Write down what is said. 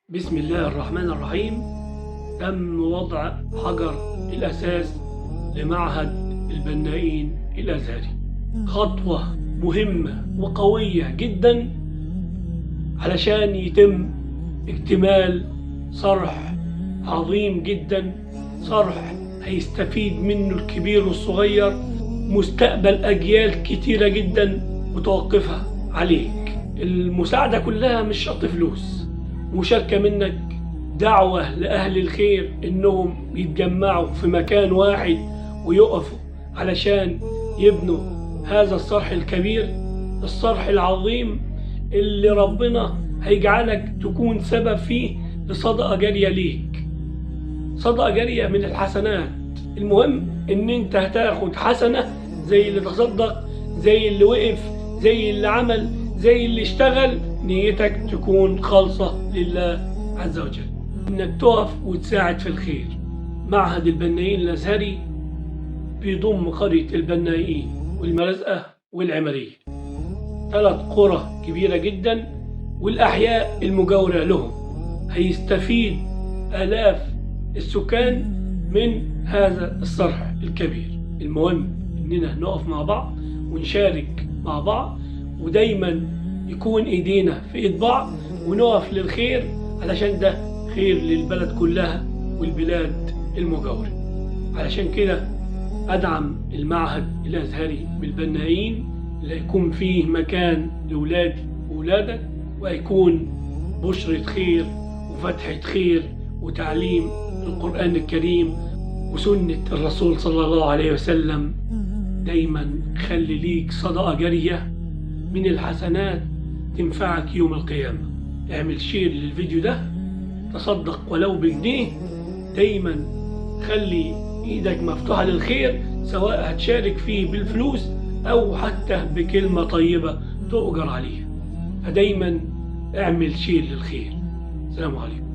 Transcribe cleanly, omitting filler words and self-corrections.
بسم الله الرحمن الرحيم. تم وضع حجر الأساس لمعهد البنائين الأزهري، خطوة مهمة وقوية جدا علشان يتم اكتمال صرح عظيم جدا، صرح هيستفيد منه الكبير والصغير، مستقبل أجيال كتيرة جدا متوقفة عليك. المساعدة كلها مش شرط فلوس، مشاركة منك، دعوة لأهل الخير إنهم يتجمعوا في مكان واحد ويقفوا علشان يبنوا هذا الصرح الكبير، الصرح العظيم اللي ربنا هيجعلك تكون سبب فيه لصدقة جارية ليك، صدقة جارية من الحسنات. المهم إن أنت هتاخد حسنة زي اللي تصدق، زي اللي وقف، زي اللي عمل، زي اللي اشتغل. نيتك تكون خالصة لله عز وجل، انك تقف وتساعد في الخير. معهد البنائين الازهري بيضم قرية البنائين والمرزقة والعمرية، 3 قرى كبيرة جدا والاحياء المجاورة لهم. هيستفيد آلاف السكان من هذا الصرح الكبير. المهم اننا نقف مع بعض ونشارك مع بعض، ودايما يكون ايدينا في ايد بعض ونقف للخير، علشان ده خير للبلد كلها والبلاد المجاورة. علشان كده ادعم المعهد الازهري بالبنائين، اللي هيكون فيه مكان لولادي وولادك، وهيكون بشرة خير وفتحة خير وتعليم القرآن الكريم وسنة الرسول صلى الله عليه وسلم. دايما خلي ليك صدقة جارية من الحسنات تنفعك يوم القيامة. اعمل شير للفيديو ده، تصدق ولو بجنيه. دايما خلي ايدك مفتوحة للخير، سواء هتشارك فيه بالفلوس او حتى بكلمة طيبة تؤجر عليها. فدايما اعمل شير للخير. السلام عليكم.